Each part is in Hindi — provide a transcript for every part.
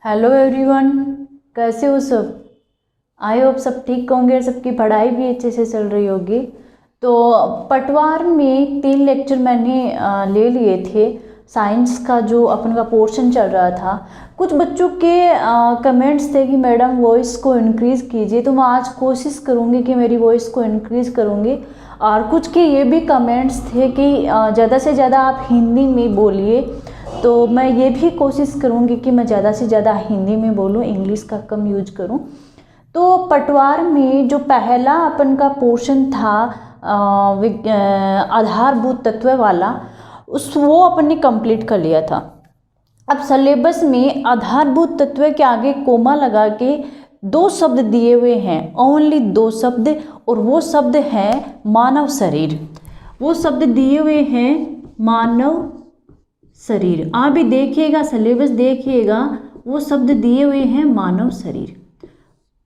हेलो एवरीवन, कैसे हो सब। आई होप सब ठीक होंगे, सबकी पढ़ाई भी अच्छे से चल रही होगी। तो पटवार में 3 लेक्चर मैंने ले लिए थे। साइंस का जो अपन का पोर्शन चल रहा था, कुछ बच्चों के कमेंट्स थे कि मैडम वॉइस को इंक्रीज़ कीजिए, तो मैं आज कोशिश करूँगी कि मेरी वॉइस को इंक्रीज़ करूँगी। और कुछ के ये भी कमेंट्स थे कि ज़्यादा से ज़्यादा आप हिंदी में बोलिए, तो मैं ये भी कोशिश करूँगी कि मैं ज़्यादा से ज़्यादा हिंदी में बोलूँ, इंग्लिश का कम यूज करूँ। तो पटवार में जो पहला अपन का पोर्शन था आधारभूत तत्व वाला, वो अपन ने कंप्लीट कर लिया था। अब सिलेबस में आधारभूत तत्व के आगे कोमा लगा के 2 शब्द दिए हुए हैं, ओनली 2 शब्द, और वो शब्द हैं मानव शरीर। वो शब्द दिए हुए हैं मानव शरीर। आप भी देखिएगा, सिलेबस देखिएगा, वो शब्द दिए हुए हैं मानव शरीर।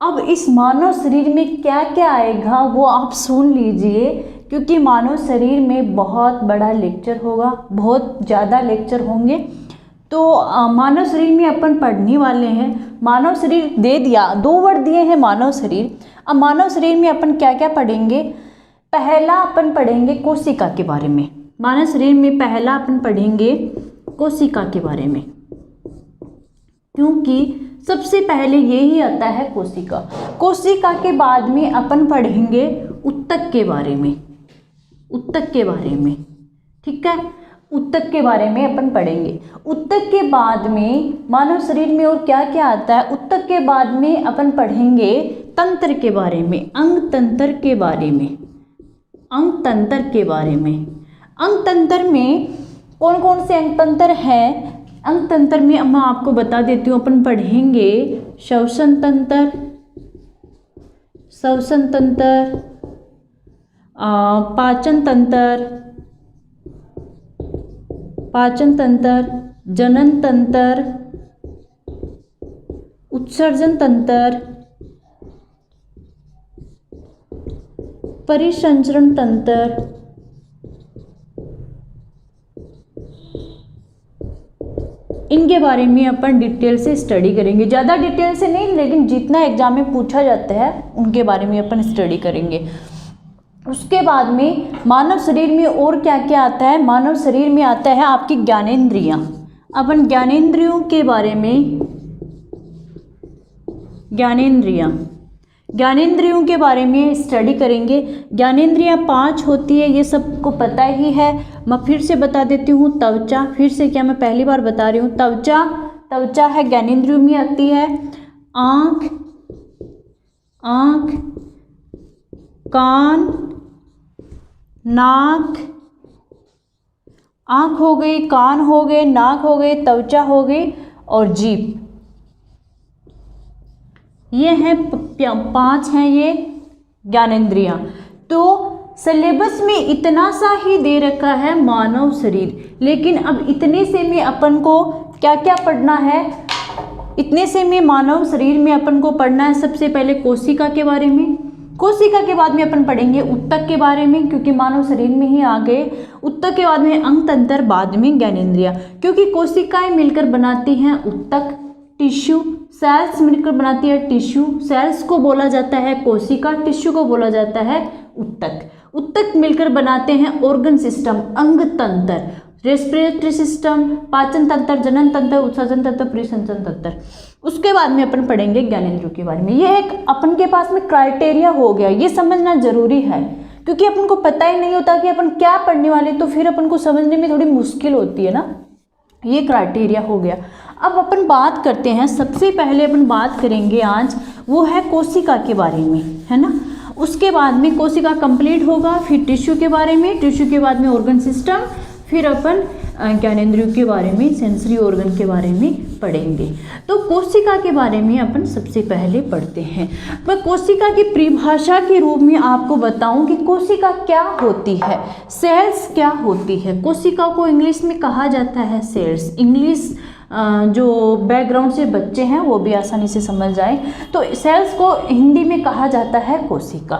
अब इस मानव शरीर में क्या क्या आएगा वो आप सुन लीजिए, क्योंकि मानव शरीर में बहुत बड़ा लेक्चर होगा, बहुत ज़्यादा लेक्चर होंगे। तो मानव शरीर में अपन पढ़ने वाले हैं। मानव शरीर दे दिया, 2 वर्ड दिए हैं मानव शरीर। अब मानव शरीर में अपन क्या क्या पढ़ेंगे। पहला अपन पढ़ेंगे कोशिका के बारे में। मानव शरीर में पहला अपन पढ़ेंगे कोशिका के बारे में, क्योंकि सबसे पहले यही आता है कोशिका। कोशिका के बाद में अपन पढ़ेंगे उत्तक के बारे में। उत्तक के बारे में, ठीक है, उत्तक के बारे में अपन पढ़ेंगे। उत्तक के बाद में मानव शरीर में और क्या क्या आता है। उत्तक के बाद में अपन पढ़ेंगे तंत्र के बारे में, अंग तंत्र के बारे में, अंग तंत्र के बारे में। अंग तंत्र में कौन कौन से अंग तंत्र हैं। अंग तंत्र में मैं आपको बता देती हूँ। अपन पढ़ेंगे श्वसन तंत्र, श्वसन तंत्र, पाचन तंत्र, पाचन तंत्र, जनन तंत्र, उत्सर्जन तंत्र, परिसंचरण तंत्र, इनके बारे में अपन डिटेल से स्टडी करेंगे। ज़्यादा डिटेल से नहीं, लेकिन जितना एग्जाम में पूछा जाता है उनके बारे में अपन स्टडी करेंगे। उसके बाद में मानव शरीर में और क्या क्या आता है। मानव शरीर में आता है आपकी ज्ञानेंद्रियाँ। अपन ज्ञानेंद्रियों के बारे में, ज्ञानेंद्रियों के बारे में स्टडी करेंगे। ज्ञानेंद्रियाँ 5 होती है, ये सबको पता ही है। मैं फिर से बता देती हूँ। त्वचा, फिर से क्या मैं पहली बार बता रही हूँ। त्वचा है, ज्ञानेंद्रियों में आती है। आँख, कान, नाक, आँख हो गई, कान हो गए, नाक हो गए, त्वचा हो गई और जीभ। ये हैं 5 हैं ये ज्ञानेंद्रियाँ। तो सिलेबस में इतना सा ही दे रखा है मानव शरीर, लेकिन अब इतने से में अपन को क्या क्या पढ़ना है। इतने से में मानव शरीर में अपन को पढ़ना है सबसे पहले कोशिका के बारे में। कोशिका के बाद में अपन पढ़ेंगे उत्तक के बारे में, क्योंकि मानव शरीर में ही आ गए। उत्तक के बाद में अंग तंत्र, बाद में ज्ञानेंद्रियाँ, क्योंकि कोशिकाएं मिलकर बनाती हैं उत्तक। टिश्यू, सेल्स मिलकर बनाती है टिश्यू। सेल्स को बोला जाता है कोशिका, टिश्यू को बोला जाता है उत्तक। उत्तक मिलकर बनाते हैं ऑर्गन सिस्टम, अंग तंत्र, रेस्पिरेटरी सिस्टम, पाचन तंत्र, जनन तंत्र, उत्सर्जन तंत्र, परिसंचरण तंत्र। उसके बाद में अपन पढ़ेंगे ज्ञानेंद्रियों के बारे में। ये एक अपन के पास में क्राइटेरिया हो गया, ये समझना जरूरी है, क्योंकि अपन को पता ही नहीं होता कि अपन क्या पढ़ने वाले, तो फिर अपन को समझने में थोड़ी मुश्किल होती है ना। ये क्राइटेरिया हो गया। अब अपन बात करते हैं, सबसे पहले अपन बात करेंगे आज, वो है कोशिका के बारे में, है ना। उसके बाद में कोशिका कंप्लीट होगा, फिर टिश्यू के बारे में, टिश्यू के बाद में ऑर्गन सिस्टम, फिर अपन ज्ञानेंद्रियों के बारे में, सेंसरी ऑर्गन के बारे में पढ़ेंगे। तो कोशिका के बारे में अपन सबसे पहले पढ़ते हैं। मैं कोशिका की परिभाषा के रूप में आपको बताऊं कि कोशिका क्या होती है, सेल्स क्या होती है। कोशिका को इंग्लिश में कहा जाता है सेल्स। इंग्लिश जो बैकग्राउंड से बच्चे हैं वो भी आसानी से समझ जाए, तो सेल्स को हिंदी में कहा जाता है कोशिका।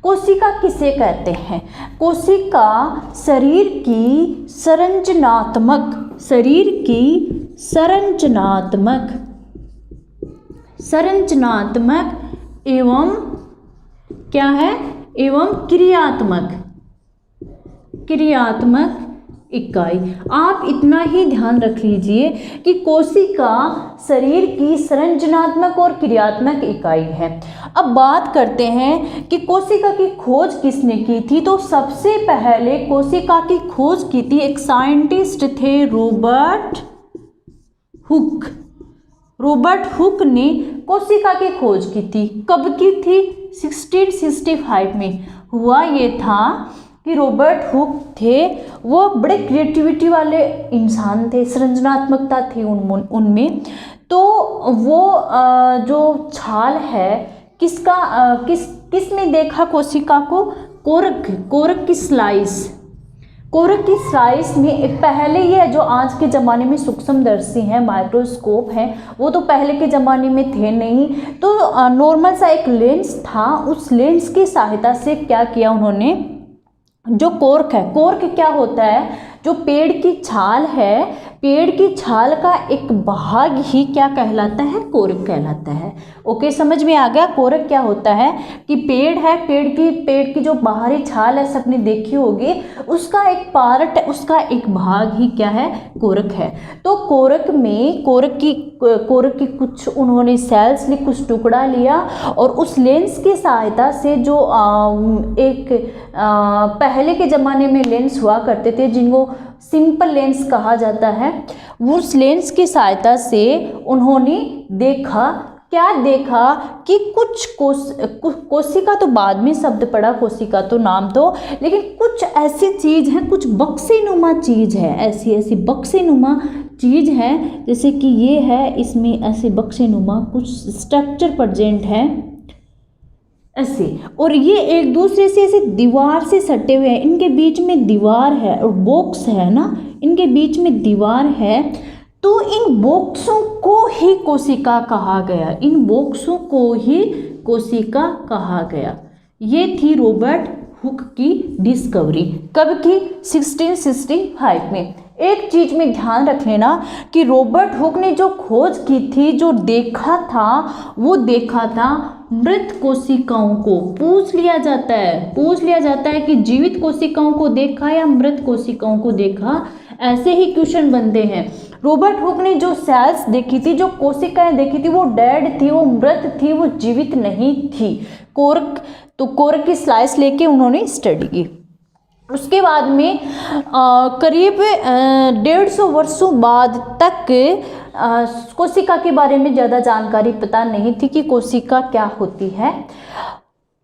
कोशिका किसे कहते हैं। कोशिका शरीर की संरचनात्मक संरचनात्मक एवं क्या है, एवं क्रियात्मक इकाई। आप इतना ही ध्यान रख लीजिए कि कोशिका शरीर की संरचनात्मक और क्रियात्मक इकाई है। अब बात करते हैं कि कोशिका की खोज किसने की थी। तो सबसे पहले कोशिका की खोज की थी एक साइंटिस्ट थे, रॉबर्ट हुक। रॉबर्ट हुक ने कोशिका की खोज की थी। कब की थी? 1665 में। हुआ ये था कि रॉबर्ट हुक थे, वो बड़े क्रिएटिविटी वाले इंसान थे, सृजनात्मकता थी उनमें। तो वो जो छाल है किसने देखा कोशिका को? कोरक की स्लाइस में पहले ये जो आज के ज़माने में सूक्ष्मदर्शी हैं, माइक्रोस्कोप हैं, वो तो पहले के ज़माने में थे नहीं। तो नॉर्मल सा एक लेंस था, उस लेंस की सहायता से क्या किया उन्होंने, जो कोर्क है, कोर्क क्या होता है, जो पेड़ की छाल है, पेड़ की छाल का एक भाग ही क्या कहलाता है? कोर्क कहलाता है। ओके, समझ में आ गया। कोर्क क्या होता है कि पेड़ है, पेड़ की जो बाहरी छाल है, सबने देखी होगी, उसका एक पार्ट, उसका एक भाग ही क्या है? कोर्क है। तो कोर्क की कुछ उन्होंने सेल्स ली, कुछ टुकड़ा लिया और उस लेंस की सहायता से जो पहले के ज़माने में लेंस हुआ करते थे जिनको सिंपल लेंस कहा जाता है, उस लेंस की सहायता से उन्होंने देखा कि कुछ कोशिका तो बाद में शब्द पड़ा, कोशिका तो नाम तो, लेकिन कुछ ऐसी चीज़ है, कुछ बक्सेनुमा चीज़ है, ऐसी बक्सेनुमा चीज़ है, जैसे कि ये है, इसमें ऐसे बक्सेनुमा कुछ स्ट्रक्चर प्रेजेंट है ऐसे, और ये एक दूसरे से ऐसे दीवार से सटे हुए हैं, इनके बीच में दीवार है और बॉक्स है ना, इनके बीच में दीवार है। तो इन बॉक्सों को ही कोशिका कहा गया, इन बॉक्सों को ही कोशिका कहा गया। ये थी रॉबर्ट हुक की डिस्कवरी। कब की? 1665 में। एक चीज में ध्यान रख लेना कि रॉबर्ट हुक ने जो खोज की थी, जो देखा था, वो देखा था मृत कोशिकाओं को। पूछ लिया जाता है कि जीवित कोशिकाओं को देखा या मृत कोशिकाओं को देखा, ऐसे ही क्वेश्चन बनते हैं। रॉबर्ट हुक ने जो सेल्स देखी थी, जो कोशिकाएं देखी थी, वो डेड थी, वो मृत थी, वो जीवित नहीं थी। कोर्क की स्लाइस लेके उन्होंने स्टडी की। उसके बाद में करीब 150 वर्षों बाद तक कोशिका के बारे में ज़्यादा जानकारी पता नहीं थी कि कोशिका क्या होती है।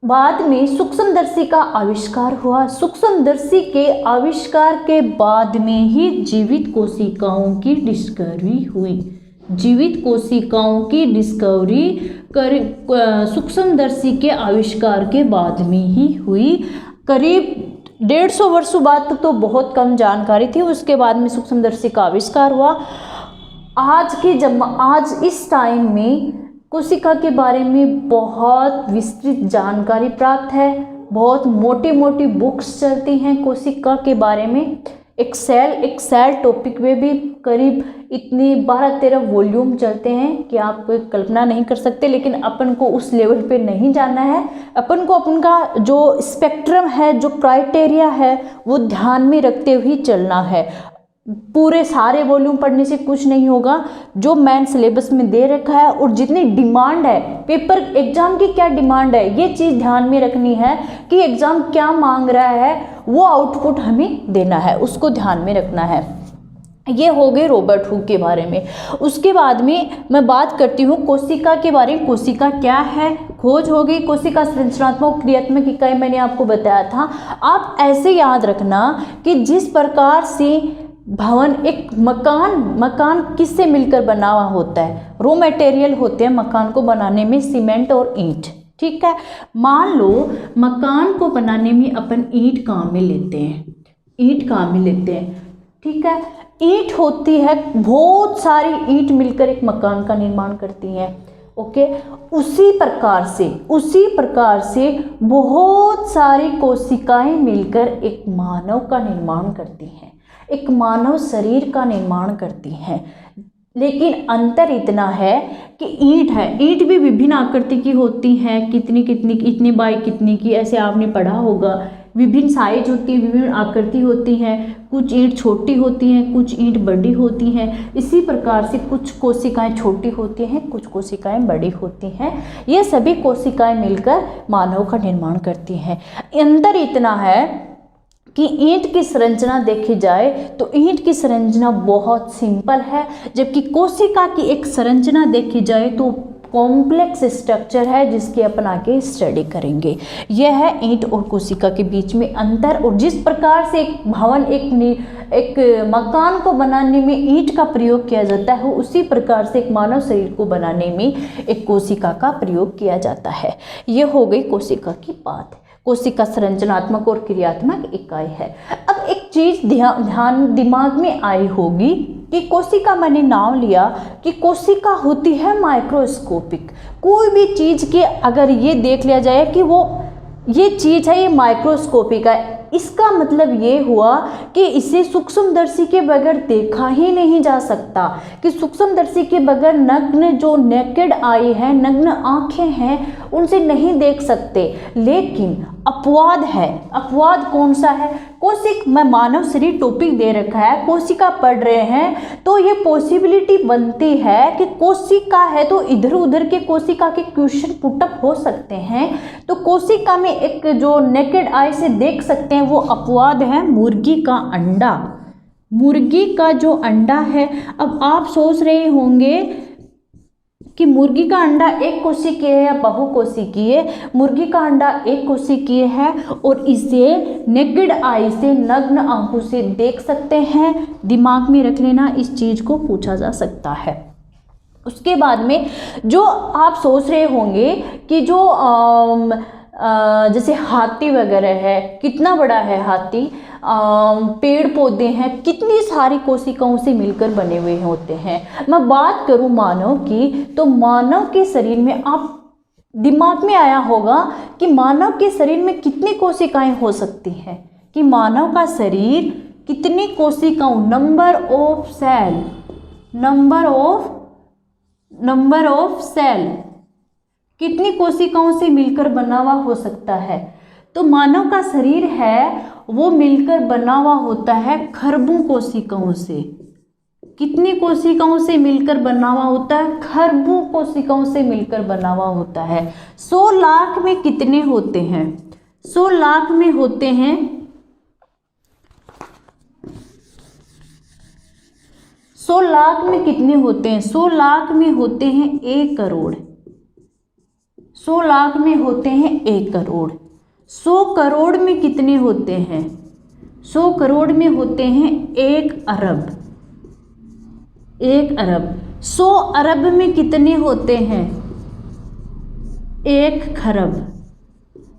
बाद में सूक्ष्मदर्शी का आविष्कार हुआ। सूक्ष्मदर्शी के आविष्कार के बाद में ही जीवित कोशिकाओं की डिस्कवरी हुई। जीवित कोशिकाओं की डिस्कवरी सूक्ष्मदर्शी के आविष्कार के बाद में ही हुई। करीब 150 वर्षों बाद तक तो बहुत कम जानकारी थी। उसके बाद में सूक्ष्मदर्शी का आविष्कार हुआ। आज इस टाइम में कोशिका के बारे में बहुत विस्तृत जानकारी प्राप्त है। बहुत मोटी मोटी बुक्स चलती हैं कोशिका के बारे में। एक सेल टॉपिक में भी करीब इतनी 12-13 वॉल्यूम चलते हैं कि आप कल्पना नहीं कर सकते। लेकिन अपन को उस लेवल पे नहीं जाना है। अपन को अपन का जो स्पेक्ट्रम है, जो क्राइटेरिया है, वो ध्यान में रखते हुए चलना है। पूरे सारे वॉल्यूम पढ़ने से कुछ नहीं होगा। जो मेन सिलेबस में दे रखा है और जितनी डिमांड है, पेपर एग्जाम की क्या डिमांड है, ये चीज़ ध्यान में रखनी है कि एग्जाम क्या मांग रहा है, वो आउटपुट हमें देना है, उसको ध्यान में रखना है। ये हो गए रॉबर्ट हुक के बारे में। उसके बाद में मैं बात करती हूँ कोशिका के बारे में। कोशिका क्या है, खोज हो गई। कोशिका संरचनात्मक क्रियात्मक इकाई मैंने आपको बताया था। आप ऐसे याद रखना कि जिस प्रकार से भवन, एक मकान किससे मिलकर बना हुआ होता है, रॉ मटेरियल होते हैं मकान को बनाने में, सीमेंट और ईंट। ठीक है, मान लो मकान को बनाने में अपन ईंट काम में लेते हैं। ठीक है, ईंट होती है, बहुत सारी ईंट मिलकर एक मकान का निर्माण करती हैं। ओके, उसी प्रकार से बहुत सारी कोशिकाएं मिलकर एक मानव का निर्माण करती हैं, एक मानव शरीर का निर्माण करती हैं। लेकिन अंतर इतना है कि ईंट है, ईंट भी विभिन्न आकृति की होती हैं, कितनी कितनी इतनी बाई कितनी की, ऐसे आपने पढ़ा होगा। विभिन्न साइज होती है, विभिन्न आकृति होती हैं, कुछ ईंट छोटी होती हैं, कुछ ईंट बड़ी होती हैं। इसी प्रकार से कुछ कोशिकाएं छोटी होती हैं, कुछ कोशिकाएं बड़ी होती हैं। ये सभी कोशिकाएं मिलकर मानव का निर्माण करती हैं। अंतर इतना है कि ईंट की संरचना देखी जाए तो ईंट की संरचना बहुत सिंपल है, जबकि कोशिका की एक संरचना देखी जाए तो कॉम्प्लेक्स स्ट्रक्चर है, जिसकी अपन आगे स्टडी करेंगे। यह है ईंट और कोशिका के बीच में अंतर। और जिस प्रकार से एक भवन, एक मकान को बनाने में ईंट का प्रयोग किया जाता है, उसी प्रकार से एक मानव शरीर को बनाने में एक कोशिका का प्रयोग किया जाता है। ये हो गई कोशिका की बात। कोशिका संरचनात्मक और क्रियात्मक इकाई है। अब एक चीज ध्यान दिमाग में आई होगी कि कोशिका, मैंने नाम लिया कि कोशिका होती है माइक्रोस्कोपिक। कोई भी चीज के अगर ये देख लिया जाए कि वो ये चीज है, ये माइक्रोस्कोपिक है, इसका मतलब ये हुआ कि इसे सूक्ष्मदर्शी के बगैर देखा ही नहीं जा सकता, कि सूक्ष्मदर्शी के बगैर नग्न जो नेकेड आई है, नग्न आंखें हैं, उनसे नहीं देख सकते। लेकिन अपवाद है। अपवाद कौन सा है? मैं मानव शरीर टॉपिक दे रखा है, कोशिका पढ़ रहे हैं, तो ये पॉसिबिलिटी बनती है कि कोशिका है तो इधर उधर के कोशिका के क्वेश्चन पुटअप हो सकते हैं। तो कोशिका में एक जो नेकेड आई से देख सकते हैं, वो अपवाद है मुर्गी का अंडा। मुर्गी का जो अंडा है, अब आप सोच रहे होंगे कि मुर्गी का अंडा एक कोशिकीय है या बहुकोशिकीय। मुर्गी का अंडा एक कोशिकीय है और इसे नेकेड आई से, नग्न आंखों से देख सकते हैं। दिमाग में रख लेना, इस चीज को पूछा जा सकता है। उसके बाद में जो आप सोच रहे होंगे कि जो जैसे हाथी वगैरह है, कितना बड़ा है हाथी, पेड़ पौधे हैं, कितनी सारी कोशिकाओं से मिलकर बने हुए होते हैं। मैं बात करूं मानव की, तो मानव के शरीर में आप दिमाग में आया होगा कि मानव के शरीर में कितनी कोशिकाएं हो सकती हैं, कि मानव का शरीर कितनी कोशिकाओं, नंबर ऑफ सेल कितनी कोशिकाओं से मिलकर बना हुआ हो सकता है। तो मानव का शरीर है वो मिलकर बना हुआ होता है खरबों कोशिकाओं से। कितनी कोशिकाओं से मिलकर बना हुआ होता है? खरबों कोशिकाओं से मिलकर बना हुआ होता है। 100 लाख में कितने होते हैं? 100 लाख में होते हैं 100 लाख में कितने होते हैं? 100 लाख में होते हैं 1 करोड़। 100 लाख में होते हैं 1 करोड़। 100 करोड़ में कितने होते हैं? 100 करोड़ में होते हैं 1 अरब। 1 अरब। 100 अरब में कितने होते हैं? 1 खरब।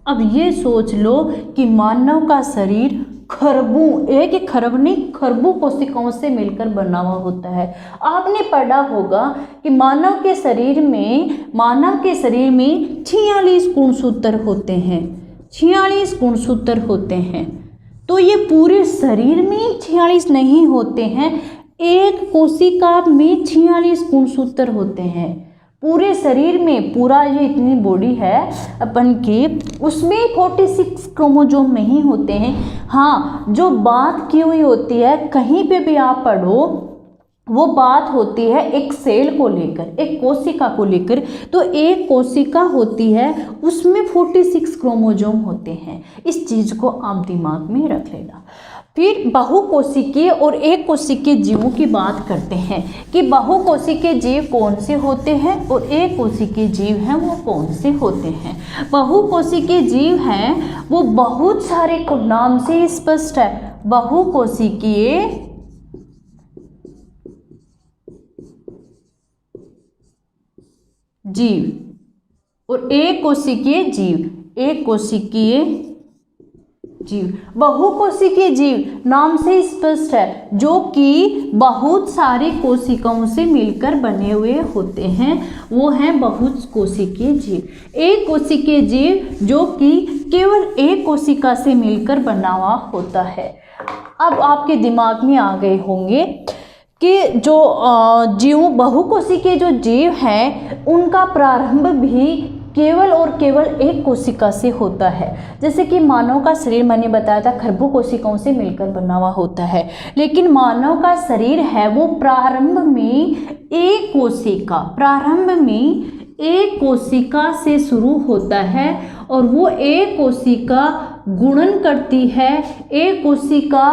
अब ये सोच लो कि मानव का शरीर खरबों, एक खरब नहीं, खरबों कोशिकाओं से मिलकर बना हुआ होता है। आपने पढ़ा होगा कि मानव के शरीर में 46 गुणसूत्र होते हैं। 46 गुणसूत्र होते हैं। तो ये पूरे शरीर में 46 नहीं होते हैं, एक कोशिका में 46 गुणसूत्र होते हैं। पूरे शरीर में, पूरा ये इतनी बॉडी है अपन की, उसमें 46 क्रोमोसोम नहीं होते हैं। हाँ, जो बात की हुई होती है, कहीं पे भी आप पढ़ो, वो बात होती है एक सेल को लेकर, एक कोशिका को लेकर। तो एक कोशिका होती है, उसमें 46 क्रोमोसोम होते हैं। इस चीज़ को आप दिमाग में रख लेना। फिर बहुकोशिकीय और एक कोशिकीय जीवों की बात करते हैं कि बहुकोशिकीय जीव कौन से होते हैं और एक कोशिकीय जीव हैं वो कौन से होते हैं। बहुकोशिकीय जीव हैं वो बहुत सारे नाम से स्पष्ट है। बहुकोशिकीय जीव और एक कोशिकीय जीव। एक कोशिकीय जीव, बहुकोशिकीय जीव नाम से स्पष्ट है, जो कि बहुत सारी कोशिकाओं से मिलकर बने हुए होते हैं, वो हैं बहुकोशिकीय जीव। एक कोशिकीय जीव जो कि केवल एक कोशिका से मिलकर बना हुआ होता है। अब आपके दिमाग में आ गए होंगे कि जो जीव बहुकोशिकीय जो जीव हैं उनका प्रारंभ भी केवल और केवल एक कोशिका से होता है। जैसे कि मानव का शरीर मैंने बताया था खरबों कोशिकाओं से मिलकर बना हुआ होता है, लेकिन मानव का शरीर है वो प्रारंभ में एक कोशिका से शुरू होता है और वो एक कोशिका गुणन करती है, एक कोशिका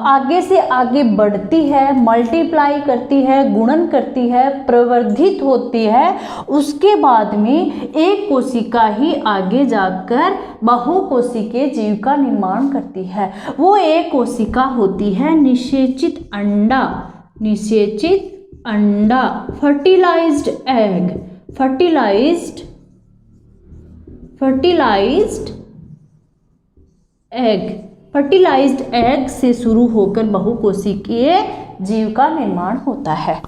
आगे से आगे बढ़ती है, मल्टीप्लाई करती है, गुणन करती है, प्रवर्धित होती है। उसके बाद में एक कोशिका ही आगे जाकर बहुकोशिकीय जीव का निर्माण करती है। वो एक कोशिका होती है निषेचित अंडा, फर्टिलाइज्ड एग से शुरू होकर बहुकोशिकीय जीव का निर्माण होता है।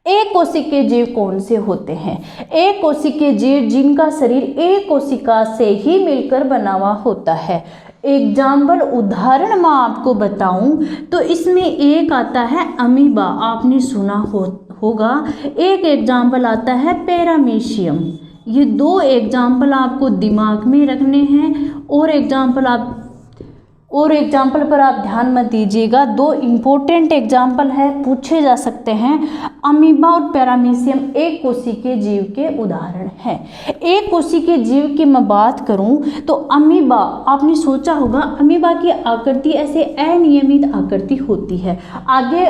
एक कोशिकीय जीव कौन से होते हैं? एक कोशिकीय जीव जिनका शरीर एक कोशिका से ही मिलकर बना हुआ होता है। एग्जाम्पल उदाहरण मैं आपको बताऊं तो इसमें एक आता है अमीबा, आपने सुना होगा। एक एग्जाम्पल आता है पैरामीशियम। ये दो एग्जाम्पल आपको दिमाग में रखने हैं और एग्जाम्पल पर आप ध्यान मत दीजिएगा। दो इम्पोर्टेंट एग्जाम्पल है, पूछे जा सकते हैं। अमीबा और पैरामीशियम एक कोशिकीय जीव के उदाहरण हैं। एक कोशिकीय जीव की मैं बात करूं तो अमीबा, आपने सोचा होगा अमीबा की आकृति ऐसे अनियमित आकृति होती है। आगे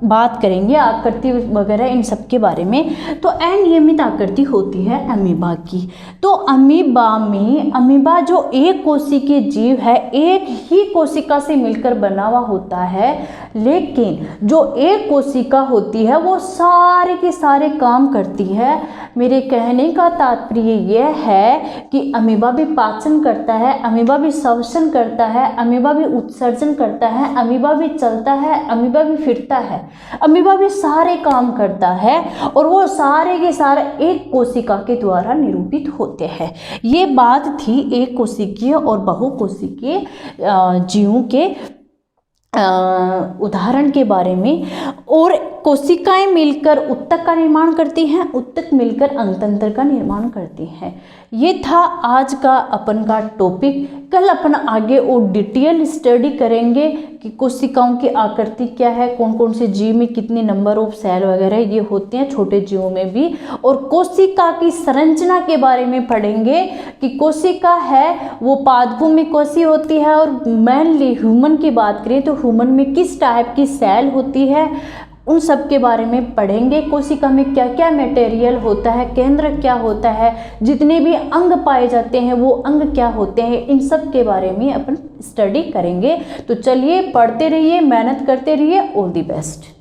बात करेंगे आकृति वगैरह इन सब के बारे में। तो अनियमित आकृति होती है अमीबा की। तो अमीबा जो एक कोशिकीय जीव है, एक ही कोशिका से मिलकर बना हुआ होता है, लेकिन जो एक कोशिका होती है वो सारे के सारे काम करती है। मेरे कहने का तात्पर्य यह है कि अमीबा भी पाचन करता है, अमीबा भी श्वसन करता है, अमीबा भी उत्सर्जन करता है, अमीबा भी चलता है, अमीबा भी फिरता है, अमीबा भी सारे काम करता है और वो सारे के सारे एक कोशिका के द्वारा निरूपित होते हैं। ये बात थी एक कोशिकीय और बहुकोशिकीय जीवों के उदाहरण के बारे में। और कोशिकाएं मिलकर उत्तक का निर्माण करती हैं, उत्तक मिलकर अंगतंत्र का निर्माण करती हैं। ये था आज का अपन का टॉपिक। कल अपन आगे और डिटेल स्टडी करेंगे कि कोशिकाओं की आकृति क्या है, कौन कौन से जीव में कितने नंबर ऑफ सेल वगैरह ये होते हैं, छोटे जीवों में भी। और कोशिका की संरचना के बारे में पढ़ेंगे कि कोशिका है वो पादपों में कैसी होती है, और मेनली ह्यूमन की बात करें तो ह्यूमन में किस टाइप की सेल होती है, उन सब के बारे में पढ़ेंगे। कोशिका में क्या क्या मटेरियल होता है, केंद्र क्या होता है, जितने भी अंग पाए जाते हैं वो अंग क्या होते हैं, इन सब के बारे में अपन स्टडी करेंगे। तो चलिए पढ़ते रहिए, मेहनत करते रहिए। All the best.